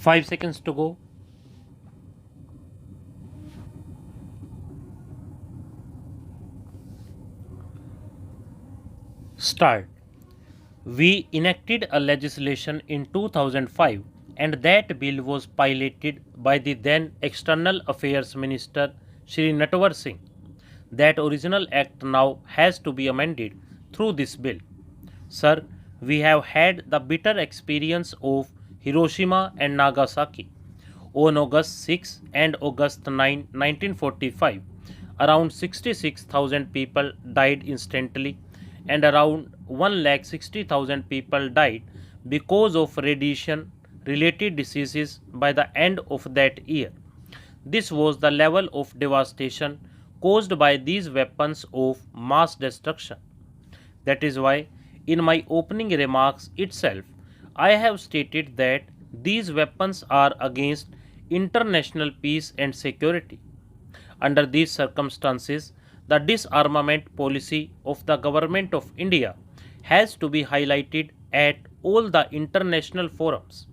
5 seconds to go. Start. We enacted a legislation in 2005 and that bill was piloted by the then External Affairs Minister Shri Natwar Singh. That original act now has to be amended through this bill. Sir, we have had the bitter experience of Hiroshima and Nagasaki. On August 6 and August 9, 1945, around 66,000 people died instantly and around 1,60,000 people died because of radiation related diseases by the end of that year. This was the level of devastation caused by these weapons of mass destruction. That is why, in my opening remarks itself, I have stated that these weapons are against international peace and security. Under these circumstances, the disarmament policy of the Government of India has to be highlighted at all the international forums.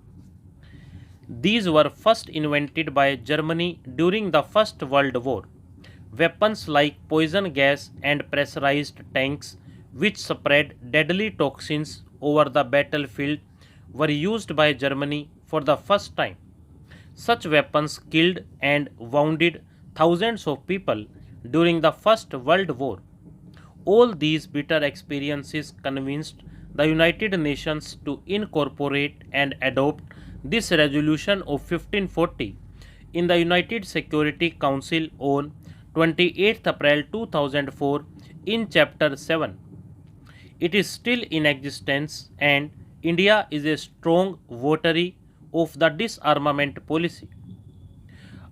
These were first invented by Germany during the First World War. Weapons like poison gas and pressurized tanks, which spread deadly toxins over the battlefield, were used by Germany for the first time. Such weapons killed and wounded thousands of people during the First World War. All these bitter experiences convinced the United Nations to incorporate and adopt this resolution of 1540 in the United Security Council on 28th April 2004 in Chapter 7. It is still in existence and India is a strong votary of the disarmament policy.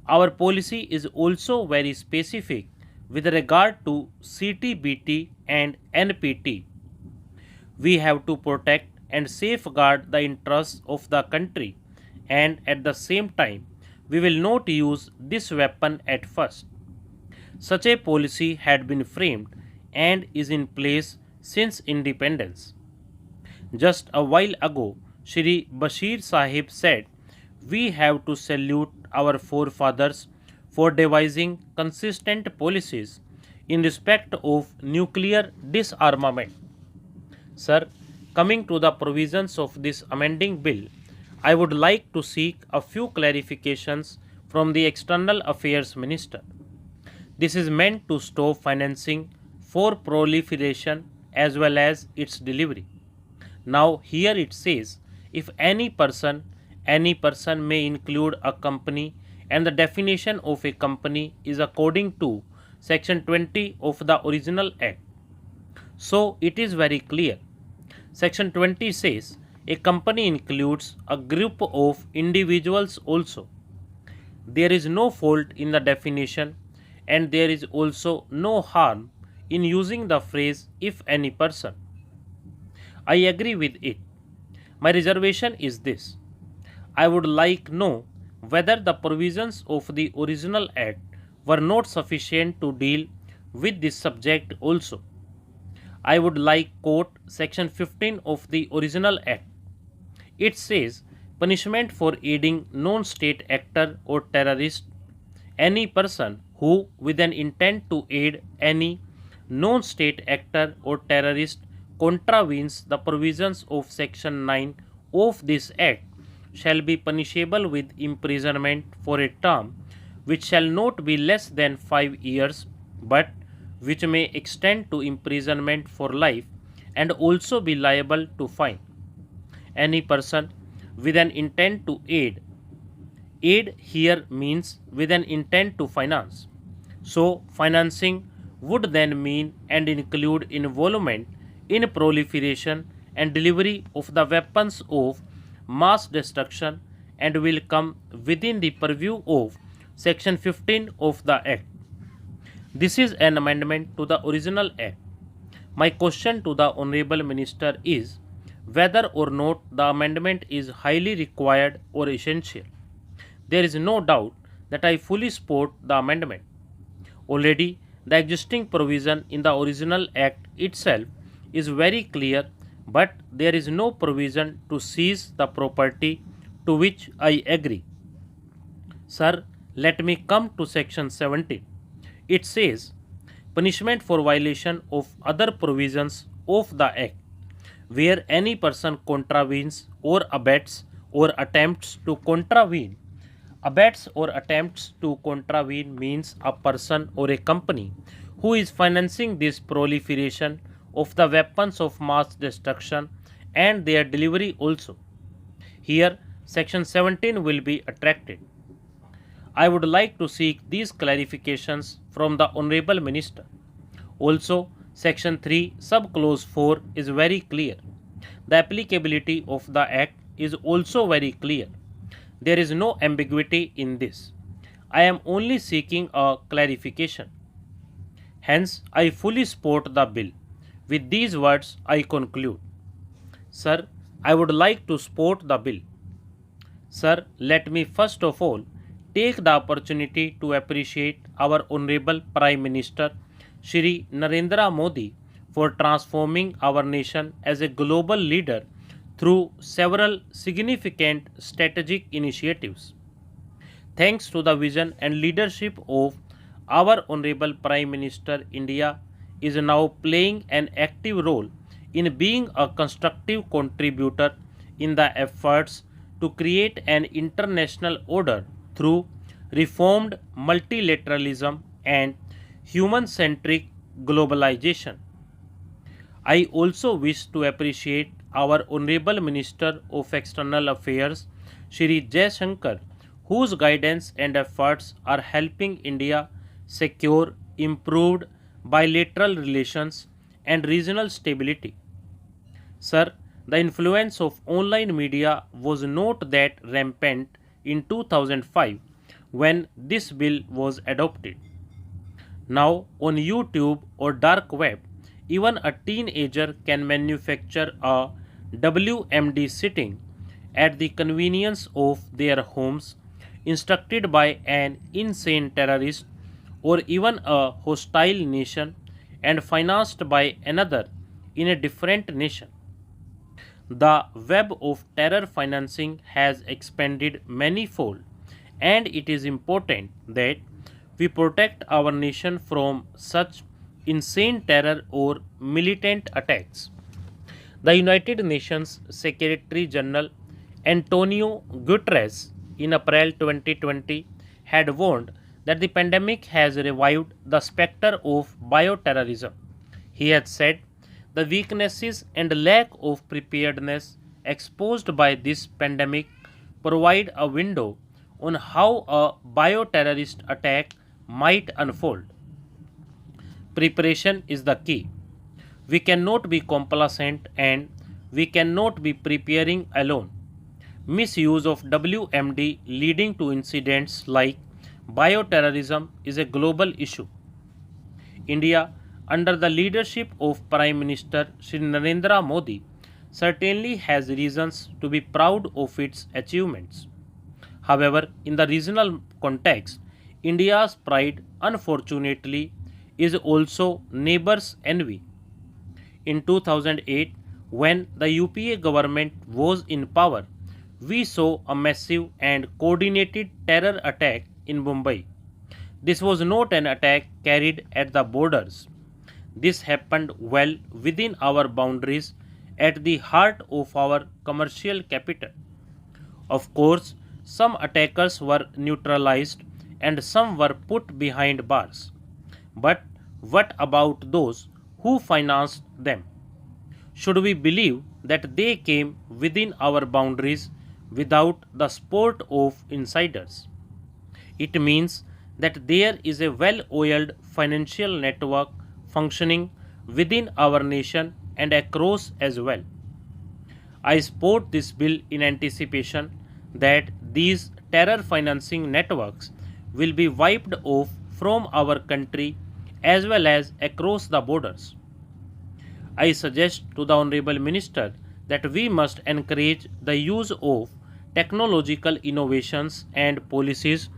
Our policy is also very specific with regard to CTBT and NPT. We have to protect and safeguard the interests of the country, and at the same time, we will not use this weapon at first. Such a policy had been framed and is in place since independence. Just a while ago, Shri Bashir Sahib said, "We have to salute our forefathers for devising consistent policies in respect of nuclear disarmament." Sir, coming to the provisions of this amending bill, I would like to seek a few clarifications from the External Affairs Minister. This is meant to stop financing for proliferation as well as its delivery. Now here it says, if any person may include a company, and the definition of a company is according to section 20 of the original act. So it is very clear. Section 20 says a company includes a group of individuals also. There is no fault in the definition and there is also no harm in using the phrase if any person. I agree with it. My reservation is this. I would like know whether the provisions of the original act were not sufficient to deal with this subject also. I would like quote section 15 of the original act. It says, punishment for aiding non-state actor or terrorist, any person who with an intent to aid any non-state actor or terrorist contravenes the provisions of section 9 of this act shall be punishable with imprisonment for a term which shall not be less than 5 years but which may extend to imprisonment for life and also be liable to fine. Any person with an intent to aid here means with an intent to finance. So financing would then mean and include involvement in proliferation and delivery of the weapons of mass destruction and will come within the purview of section 15 of the act. This is an amendment to the original act. My question to the Honorable Minister is whether or not the amendment is highly required or essential. There is no doubt that I fully support the amendment. Already, the existing provision in the original act itself is very clear, but there is no provision to seize the property to which I agree. Sir, let me come to section 17. It says, punishment for violation of other provisions of the Act, where any person contravenes or abets or attempts to contravene. Abets or attempts to contravene means a person or a company who is financing this proliferation of the weapons of mass destruction and their delivery also. Here, section 17 will be attracted. I would like to seek these clarifications from the Honorable Minister. Also, section 3, subclause 4 is very clear. The applicability of the Act is also very clear. There is no ambiguity in this. I am only seeking a clarification. Hence, I fully support the bill. With these words, I conclude. Sir, I would like to support the bill. Sir, let me first of all take the opportunity to appreciate our Honorable Prime Minister Shri Narendra Modi for transforming our nation as a global leader through several significant strategic initiatives. Thanks to the vision and leadership of our Honorable Prime Minister, India is now playing an active role in being a constructive contributor in the efforts to create an international order through reformed multilateralism and human-centric globalization. I also wish to appreciate our Honorable Minister of External Affairs, Shri Jaishankar, whose guidance and efforts are helping India secure improved bilateral relations and regional stability. Sir, the influence of online media was not that rampant in 2005 when this bill was adopted. Now, on YouTube or dark web, even a teenager can manufacture a WMD sitting at the convenience of their homes, instructed by an insane terrorist or even a hostile nation and financed by another in a different nation. The web of terror financing has expanded manifold, and it is important that we protect our nation from such insane terror or militant attacks. The United Nations Secretary General Antonio Guterres in April 2020 had warned that the pandemic has revived the specter of bioterrorism. He had said the weaknesses and lack of preparedness exposed by this pandemic provide a window on how a bioterrorist attack might unfold. Preparation is the key. We cannot be complacent and we cannot be preparing alone. Misuse of WMD leading to incidents like bioterrorism is a global issue. India, under the leadership of Prime Minister Shri Narendra Modi, certainly has reasons to be proud of its achievements. However, in the regional context, India's pride, unfortunately, is also neighbors' envy. In 2008, when the UPA government was in power, we saw a massive and coordinated terror attack in Mumbai. This was not an attack carried at the borders. This happened well within our boundaries at the heart of our commercial capital. Of course, some attackers were neutralized and some were put behind bars. But what about those who financed them? Should we believe that they came within our boundaries without the support of insiders? It means that there is a well oiled financial network functioning within our nation and across as well. I support this bill in anticipation that these terror financing networks will be wiped off from our country as well as across the borders. I suggest to the Honorable Minister that we must encourage the use of technological innovations and policies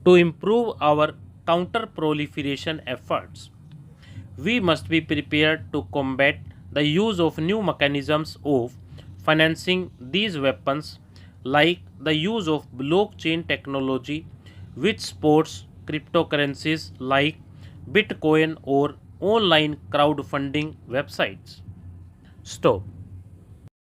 to improve our counter proliferation efforts. We must be prepared to combat the use of new mechanisms of financing these weapons like the use of blockchain technology, which supports cryptocurrencies like Bitcoin or online crowdfunding websites. Stop.